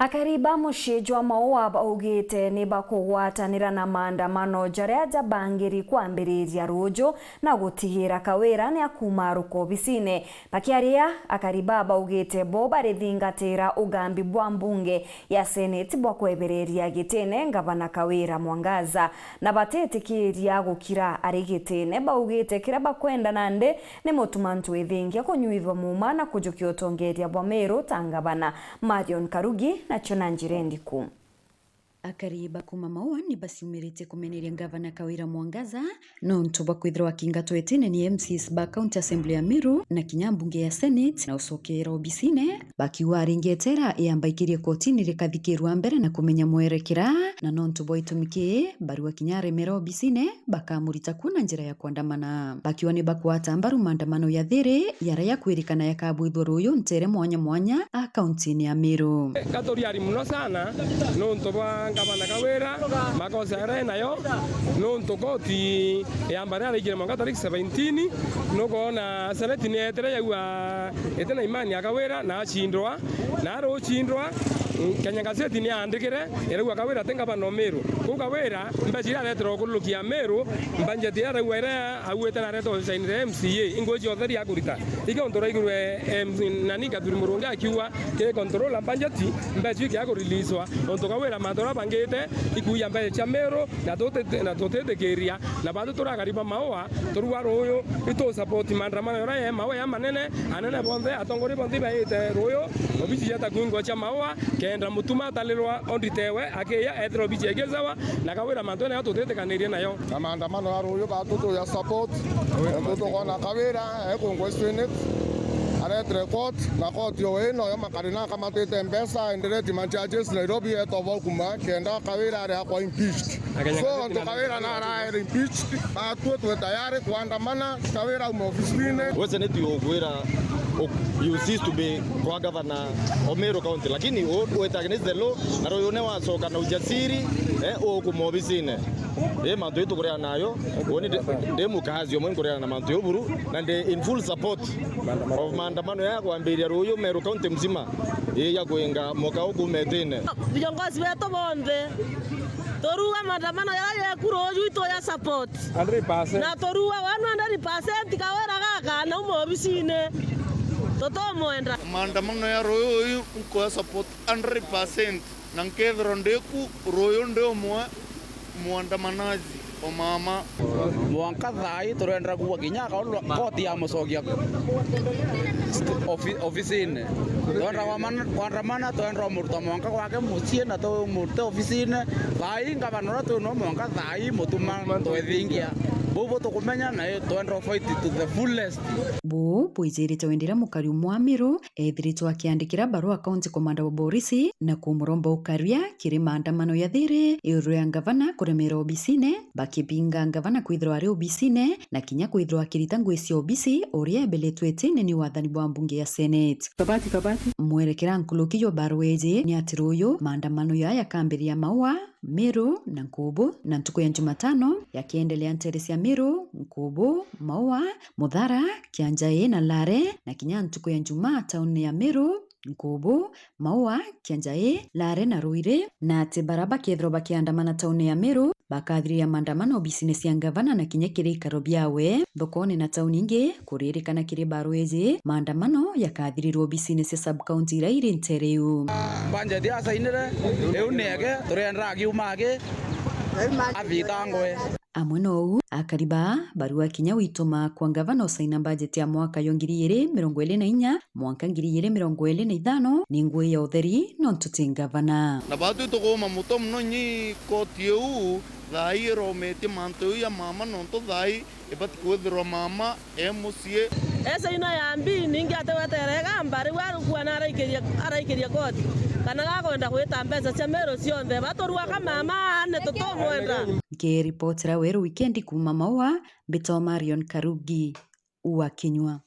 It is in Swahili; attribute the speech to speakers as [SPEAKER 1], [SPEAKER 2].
[SPEAKER 1] Akariba mushijwa maua baugite ni bakugwatanira na maandamano jaria jabangiri kwambiriria rujo na gutigira kawira ni akuma ruko obisine bakiaria akariba baugite bo barithingatira ugambi bwa mbunge ya Senate bwa kwebereria gitene ngavana Kawira Mwangaza na batetikiria gukira ari gitene baugite kira bakwenda nande ni mutumantu ithingia kunyuithwa muma na kujukio tongeria bwa Meru tangavana Marion Karugi na Chonanjirendiku.
[SPEAKER 2] Akariba kuma maua ni basiumirite kumeneria ngavana Kawira Mwangaza no ntuba kwithirwa kingato etene ni MCs ba County Assembly ya Meru na kinyambunge ya Senate na usokera obisine bakiwa ringetera yambaikirie kotini rikathikirwa mbere na kumenya mwerekera na no ntuba itumike barua kinyare mera obisine bakamurita kuna njira ya kuandamana bakiwa ni bakwata mbaru maandamano ya there yaraya kwirikana yakabwithwa ruyo ntere mwanya a county ya Meru
[SPEAKER 3] katoriari muno sana no ntuba ngavana Kawira makosa yare nayo no koti yambare arikire mwaka tariki 17 no kona Senate ni etere yaua etena imani ya Kawira na achindwa na ro chindwa Kenya Gazette ni andikire erwa Kawira tenga no Meru ku Kawira mbajira retro kulukia Meru mbanje tiara wera awete na reto sainire MCA ingoji otheri akurita ike ondora igurwe nani Gathuri Murunga akiwa ke control mbanjeti mbaji ya ko releasewa onto Kawira mandora bangete ikuya mbaje cha Meru na tote keria na bado turakariba maua turwa royo ito support maandamano yora maua ya manene anene bonde atongori bonde baite royo obiji yata kuingo cha maua kenda mutuma talirwa onditewe akeya ethro bijegezawa na Kawira mandone atotete kaniria nayo
[SPEAKER 4] maandamano ya royo batuto ya support mtoto kona Kawira ekongwe Senate aretre court na court yo eno ya makarina kama tete mbesa endelete manchajes Nairobi etovo kuma kenda Kawira ari akwa impeached so ndo Kawira na ara impeached batuto tayari kuandamana Kawira umofisine
[SPEAKER 5] wewe Senate yogwira you cease to be kwa governor Meru County lakini we against the law na royo ne wasoka na ujasiri okumobisine mantu yetu korea nayo woni de mukazi yo korea na mantu yoburu na de in full support of maandamano ya kuambiria royo Meru County mzima ya kuenga moka huku metene
[SPEAKER 6] viongozi wetu bonde toruwa maandamano ya kuroju ito ya support
[SPEAKER 3] 100%
[SPEAKER 6] na toruwa 100% Kawira kaka na umobisine toto moenda
[SPEAKER 4] maandamano ya royo ko support 100% na nkevero ndeku royo ndio muandamanaji o mama
[SPEAKER 7] mwanka thai turendra kuwa kinya koti ya mucogia ofisine twendra kuandamana twendra muruta mwanka gwake mucie na to murute ofisine thai ngavana tu no mwanka thai mutuma twethingia bobo tukumenya na twendra fight to the fullest
[SPEAKER 2] bo poizirite wendira mukari mwa Meru ethirito akiandikira barua county commander wa Borisi na kumuromba ukaria kiri maandamano ya there iru ya ngavana kuremera obisine bakipinga ngavana kwithirwa ari obisine na kinya kwithirwa akirita ngwisi obisi uria ebeletwete ni wathani bwa mbunge ya Senate kabati mwerekera nkulukiyo barweje ni atiruyo maandamano ya kambiria maua Meru na Nkubu na ntuku ya Jumatano yakiendelea nteresi ya Meru, Nkubu, Maua, Muthara, Kianjae na Lare na kinya ntuku ya Jumaa tauni ya Meru, Nkubu, Maua, Kianjae, Lare na Ruire na ati baraba kethro bakiandamana tauni ya Meru bakathiria maandamano business ya ngavana na kinya kirikaro biawe thokoni na tauni ingi kuririkana kiri barweje maandamano yakathirirwo business ya sub county ira iri ntereu
[SPEAKER 7] banje dia sainire eunege turendra giumage avitangwe
[SPEAKER 2] amwe no akariba barua kinya wituma kwa ngavana usaina budget ya mwaka 2024 mwaka 2025 ni ngwe ya utheri no ntuti ngavana
[SPEAKER 4] na batu tokoma muto mno nyi kotiu thai rometi mantu ya mama nonto thai ebati kwithirwa mama emucie
[SPEAKER 6] esa ina yambi ningi ateweterega mbari waru kuana araikiria koti kana gakwenda gwita mbeca cia Meru cionthe batorua ka mama ne totomwenda
[SPEAKER 2] ke reportera weru weekend kuma Maua Bito Marion Karugi wa Kinywa.